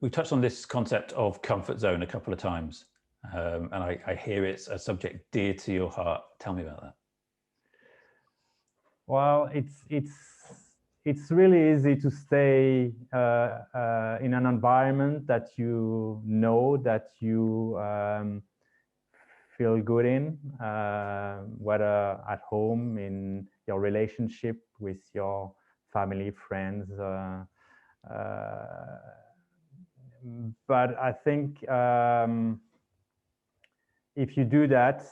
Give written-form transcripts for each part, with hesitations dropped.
We've touched on this concept of comfort zone a couple of times, and I hear it's a subject dear to your heart. Tell me about that. Well, it's really easy to stay in an environment that you know, that you feel good in, whether at home, in your relationship with your family, friends. But I think if you do that,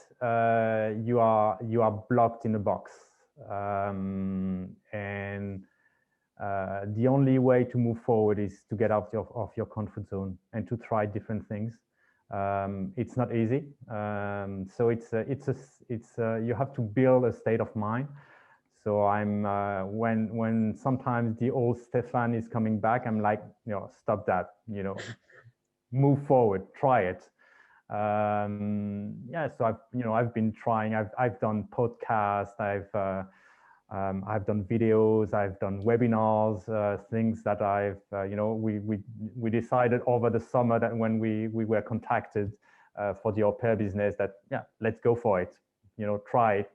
you are blocked in a box, and the only way to move forward is to get out of your comfort zone and to try different things. It's not easy, so you have to build a state of mind. So I'm when sometimes the old Stéphane is coming back, I'm like, stop that, move forward, try it. Yeah, so I've been trying. I've done podcasts. I've done videos. I've done webinars. Things that we decided over the summer that when we were contacted for the au pair business, that let's go for it. Try it.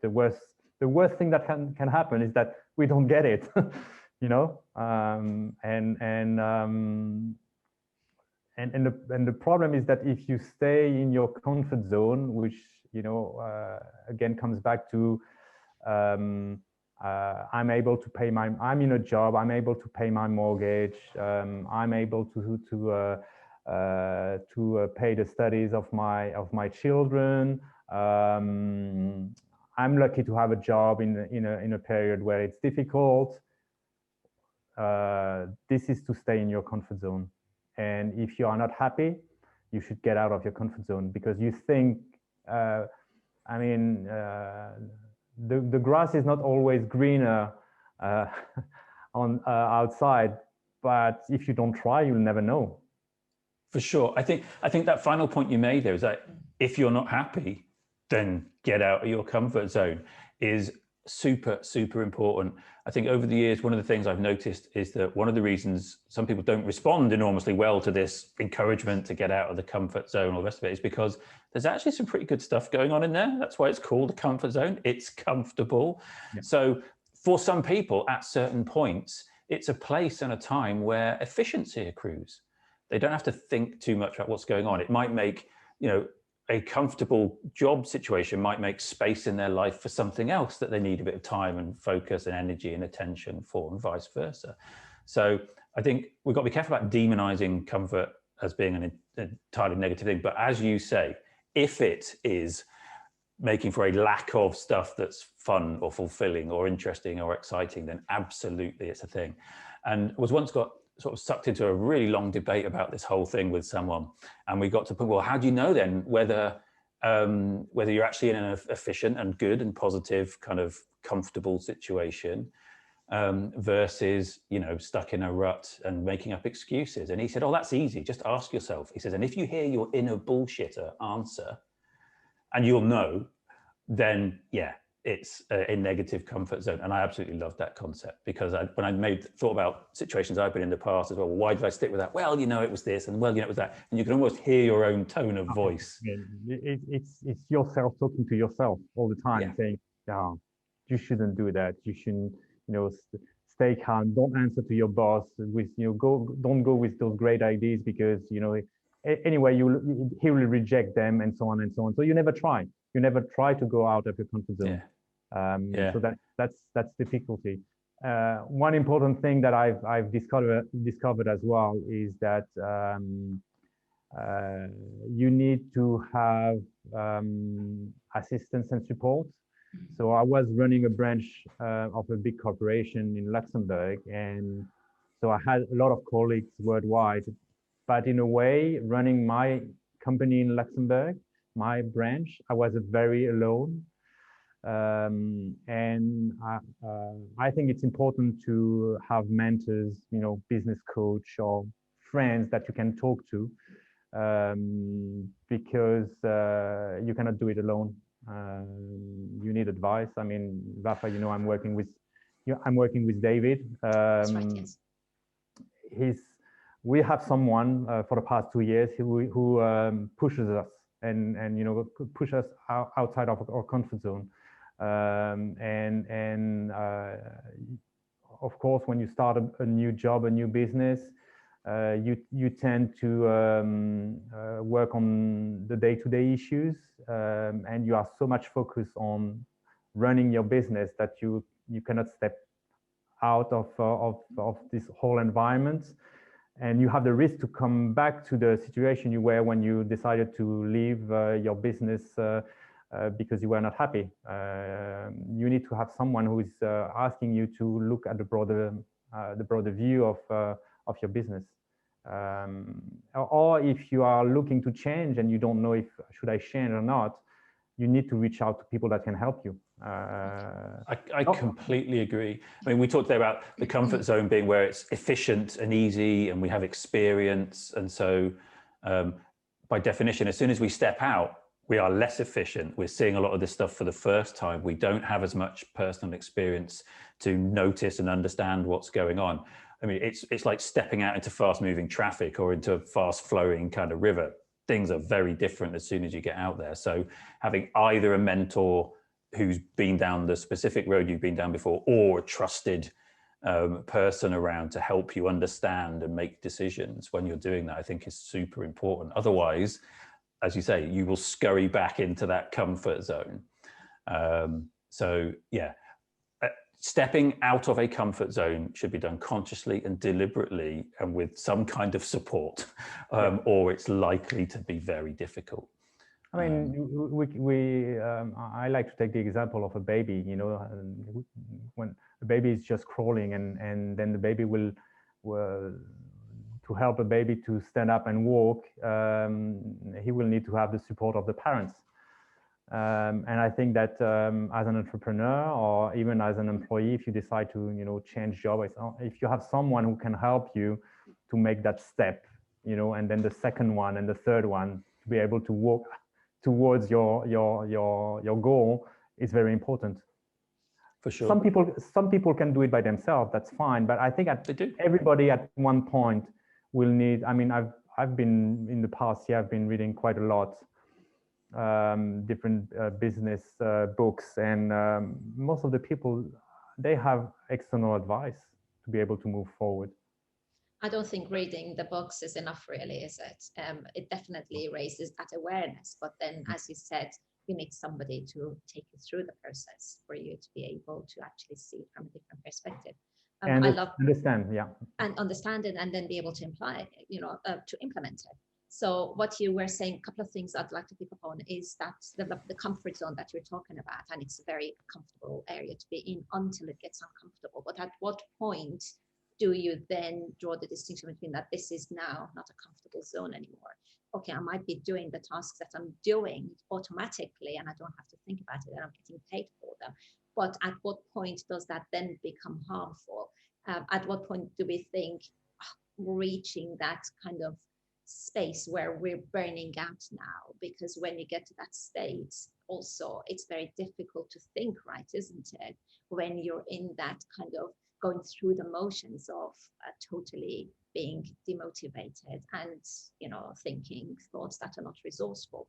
The worst thing that can happen is that we don't get it. And the problem is that if you stay in your comfort zone, which again comes back to I'm able to pay I'm in a job, I'm able to pay my mortgage, I'm able to pay the studies of my children. I'm lucky to have a job in a period where it's difficult. This is to stay in your comfort zone. And if you are not happy, you should get out of your comfort zone, because you think, the grass is not always greener on outside, but if you don't try, you'll never know. For sure. I think that final point you made there is that if you're not happy, then get out of your comfort zone is super, super important. I think over the years, one of the things I've noticed is that one of the reasons some people don't respond enormously well to this encouragement to get out of the comfort zone or the rest of it is because there's actually some pretty good stuff going on in there. That's why it's called a comfort zone. It's comfortable. Yeah. So for some people at certain points, it's a place and a time where efficiency accrues. They don't have to think too much about what's going on. It might make, a comfortable job situation might make space in their life for something else that they need a bit of time and focus and energy and attention for, and vice versa. So I think we've got to be careful about demonizing comfort as being an entirely negative thing. But as you say, if it is making for a lack of stuff that's fun or fulfilling or interesting or exciting, then absolutely it's a thing. And was once got sort of sucked into a really long debate about this whole thing with someone, and we got to put, well, how do you know then whether you're actually in an efficient and good and positive kind of comfortable situation versus stuck in a rut and making up excuses? And he said, oh, that's easy, just ask yourself. He says, and if you hear your inner bullshitter answer, and you'll know, then it's a negative comfort zone. And I absolutely love that concept, because when I thought about situations I've been in the past as well, why did I stick with that? Well, it was this, and well, it was that. And you can almost hear your own tone of voice. It's yourself talking to yourself all the time, saying, "No, you shouldn't do that. You shouldn't, stay calm. Don't answer to your boss with, don't go with those great ideas, because, anyway, he will reject them, and so on and so on. So you never try. You never try to go out of your comfort zone. So that's difficulty. One important thing that I've discovered as well is that you need to have assistance and support. So I was running a branch of a big corporation in Luxembourg, and so I had a lot of colleagues worldwide. But in a way, running my company in Luxembourg, my branch, I was very alone. And I think it's important to have mentors, business coach or friends that you can talk to, because you cannot do it alone. You need advice. I mean, Vafa, I'm working with David. That's right, yes. we have someone for the past 2 years who pushes us and push us outside of our comfort zone. Of course, when you start a new job, a new business, you tend to work on the day-to-day issues, and you are so much focused on running your business that you cannot step out of this whole environment, and you have the risk to come back to the situation you were when you decided to leave your business because you were not happy. You need to have someone who is asking you to look at the broader view of your business. Or if you are looking to change and you don't know if should I change or not, you need to reach out to people that can help you. I completely agree. I mean, we talked there about the comfort zone being where it's efficient and easy and we have experience. And so by definition, as soon as we step out, we are less efficient. We're seeing a lot of this stuff for the first time. We don't have as much personal experience to notice and understand what's going on. I mean, it's like stepping out into fast moving traffic or into a fast flowing kind of river. Things are very different as soon as you get out there. So having either a mentor who's been down the specific road you've been down before, or a trusted person around to help you understand and make decisions when you're doing that, I think is super important. Otherwise, as you say, you will scurry back into that comfort zone. So yeah, stepping out of a comfort zone should be done consciously and deliberately and with some kind of support, or it's likely to be very difficult. I mean, I like to take the example of a baby. You know, when a baby is just crawling, and then the baby will to help a baby to stand up and walk, he will need to have the support of the parents. And I think that as an entrepreneur or even as an employee, if you decide to change job, if you have someone who can help you to make that step, and then the second one and the third one to be able to walk towards your goal is very important. For sure. Some people can do it by themselves. That's fine. But I think everybody at one point will need. I mean, I've been in the past year. I've been reading quite a lot, different business books, and most of the people, they have external advice to be able to move forward. I don't think reading the books is enough, really, is it? It definitely raises that awareness, but then, as you said, you need somebody to take you through the process for you to be able to actually see it from a different perspective. And I love understand, yeah, and understand it, and then be able to to implement it. So what you were saying, a couple of things I'd like to pick up on is that the comfort zone that you're talking about, and it's a very comfortable area to be in until it gets uncomfortable. But at what point do you then draw the distinction between that this is now not a comfortable zone anymore? Okay, I might be doing the tasks that I'm doing automatically and I don't have to think about it and I'm getting paid for them. But at what point does that then become harmful? At what point do we think reaching that kind of space where we're burning out now? Because when you get to that state, also, it's very difficult to think right, isn't it? When you're in that kind of going through the motions of totally being demotivated and thinking thoughts that are not resourceful.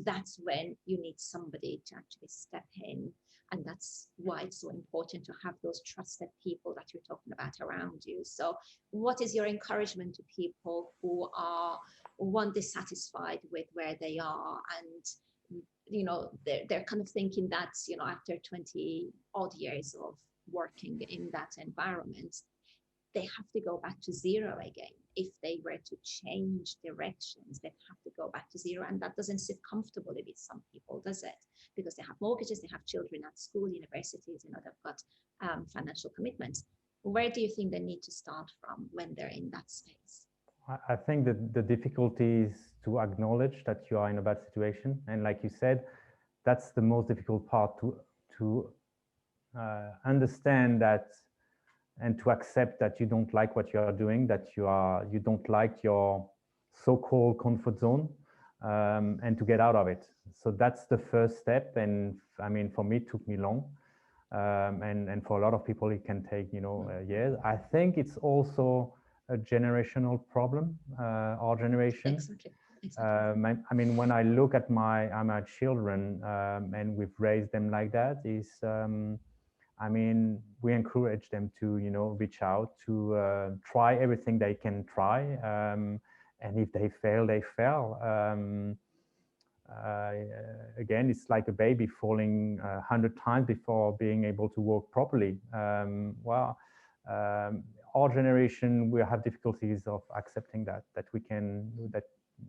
That's when you need somebody to actually step in, and that's why it's so important to have those trusted people that you're talking about around you. So what is your encouragement to people who are dissatisfied with where they are, and they're kind of thinking that after 20 odd years of working in that environment, they have to go back to zero again. If they were to change directions, they'd have to go back to zero, and that doesn't sit comfortably with some people, does it? Because they have mortgages, they have children at school, universities, they've got financial commitments. Where do you think they need to start from when they're in that space? I think that the difficulty is to acknowledge that you are in a bad situation, and like you said, that's the most difficult part, to understand that and to accept that you don't like what you are doing, that you don't like your so-called comfort zone, and to get out of it. So that's the first step. And I mean, for me, it took me long, and for a lot of people, it can take years. I think it's also a generational problem, our generation. Exactly. Exactly. I mean, when I look at my children, and we've raised them like that, I mean, we encourage them to, you know, reach out, to try everything they can try, and if they fail, they fail. Again, it's like a baby falling 100 times before being able to walk properly. Well, our generation, we have difficulties of accepting that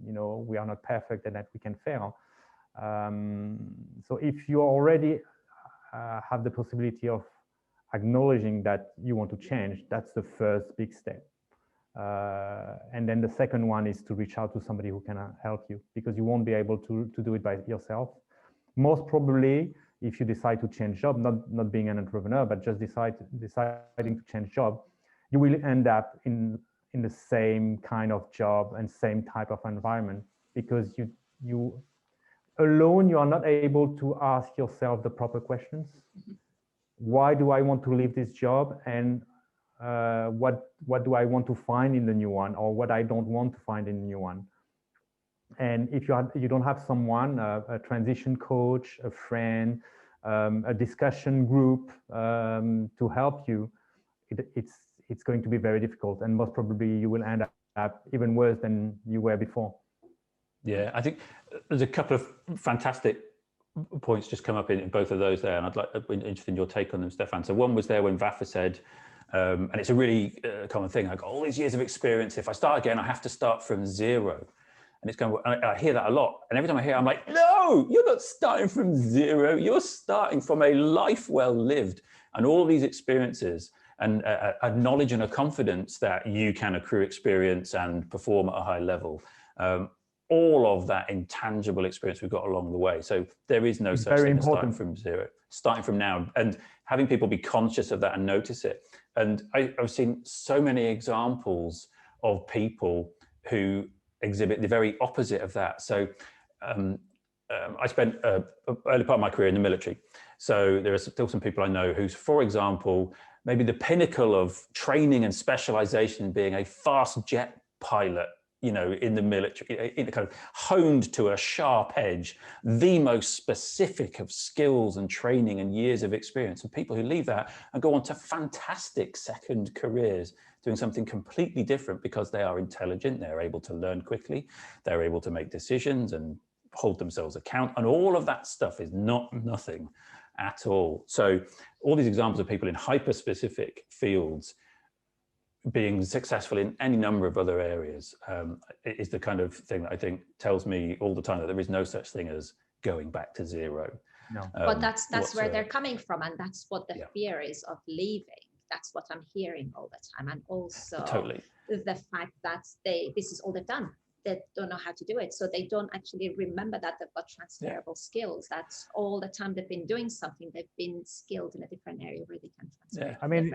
you know, we are not perfect and that we can fail. So if you already have the possibility of acknowledging that you want to change, that's the first big step. And then the second one is to reach out to somebody who can help you, because you won't be able to do it by yourself. Most probably, if you decide to change job, not being an entrepreneur, but just deciding to change job, you will end up in the same kind of job and same type of environment, because you alone, you are not able to ask yourself the proper questions. Why do I want to leave this job, and what do I want to find in the new one, or what I don't want to find in the new one? And if you don't have someone, a transition coach, a friend, a discussion group to help you, it's going to be very difficult, and most probably you will end up even worse than you were before. Yeah, I think there's a couple of fantastic points just come up in both of those there, and I'd be interested in your take on them, Stéphane. So one was there when Vafa said, and it's a really common thing, I've got all these years of experience, if I start again, I have to start from zero. And it's going, I hear that a lot. And every time I hear it, I'm like, no, you're not starting from zero. You're starting from a life well lived, and all these experiences, and a knowledge and a confidence that you can accrue experience and perform at a high level. All of that intangible experience we've got along the way. So there is no such thing as starting from zero, starting from now, and having people be conscious of that and notice it. And I've seen so many examples of people who exhibit the very opposite of that. So I spent an early part of my career in the military. So there are still some people I know who's, for example, maybe the pinnacle of training and specialization being a fast jet pilot, you know, in the military, in kind of honed to a sharp edge, the most specific of skills and training and years of experience. And people who leave that and go on to fantastic second careers, doing something completely different because they are intelligent, they're able to learn quickly, they're able to make decisions and hold themselves account. And all of that stuff is not nothing at all. So all these examples of people in hyper-specific fields being successful in any number of other areas is the kind of thing that I think tells me all the time that there is no such thing as going back to zero. No. But that's where they're coming from, and that's what the fear is of leaving. That's what I'm hearing all the time, and also totally the fact that this is all they've done. They don't know how to do it, so they don't actually remember that they've got transferable skills. That's all the time they've been doing something. They've been skilled in a different area where they can transfer. I mean,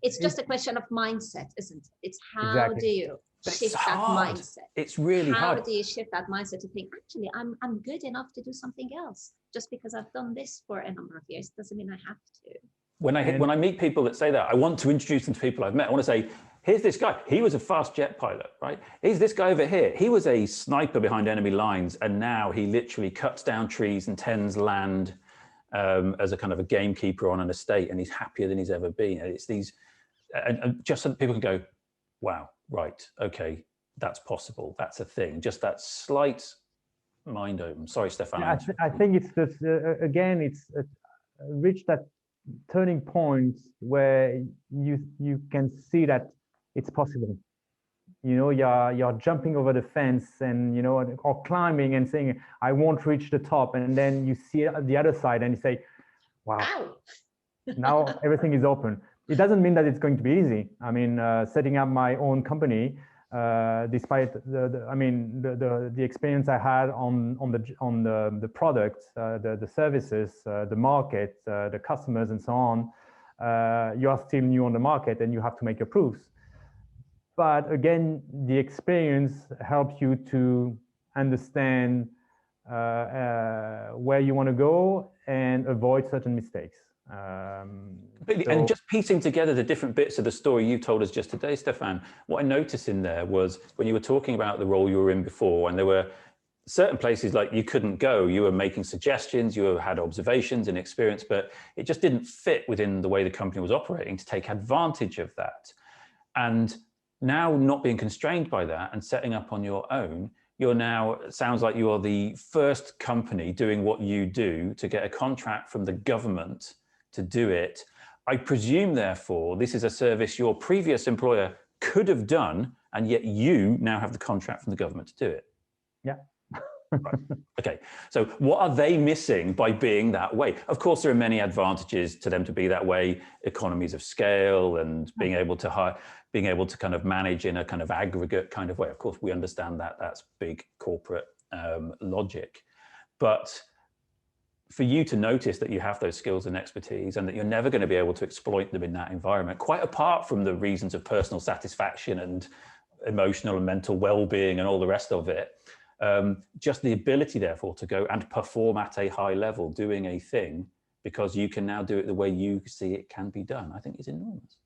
it's just a question of mindset, isn't it? It's how do you shift that mindset? It's really hard. How do you shift that mindset to think, actually, I'm good enough to do something else? Just because I've done this for a number of years doesn't mean I have to. When I meet people that say that, I want to introduce them to people I've met. I want to say, here's this guy. He was a fast jet pilot, right? Here's this guy over here. He was a sniper behind enemy lines, and now he literally cuts down trees and tends land as a kind of a gamekeeper on an estate, and he's happier than he's ever been. And it's these, and just so that people can go, wow, right, okay, that's possible. That's a thing. Just that slight mind open. Sorry, Stéphane. Yeah, I think it's this, again, it's reach that turning point where you can see that it's possible. You know, you're jumping over the fence, and you know, or climbing and saying, I won't reach the top, and then you see the other side and you say, wow, now everything is open. It doesn't mean that it's going to be easy. I mean, setting up my own company, despite the experience I had on the products, the services, the market, the customers, and so on, you are still new on the market and you have to make your proofs. But again, the experience helps you to understand where you want to go and avoid certain mistakes. Completely. And just piecing together the different bits of the story you told us just today, Stéphane, what I noticed in there was when you were talking about the role you were in before, and there were certain places like you couldn't go, you were making suggestions, you had observations and experience, but it just didn't fit within the way the company was operating to take advantage of that. And now, not being constrained by that and setting up on your own, you're now, it sounds like you are the first company doing what you do to get a contract from the government to do it. I presume, therefore, this is a service your previous employer could have done, and yet you now have the contract from the government to do it. Yeah. Right. Okay, so what are they missing by being that way? Of course, there are many advantages to them to be that way, economies of scale and being able to hire, being able to kind of manage in a kind of aggregate kind of way. Of course, we understand that that's big corporate logic. But for you to notice that you have those skills and expertise and that you're never going to be able to exploit them in that environment, quite apart from the reasons of personal satisfaction and emotional and mental well-being and all the rest of it, just the ability, therefore, to go and perform at a high level, doing a thing, because you can now do it the way you see it can be done, I think is enormous.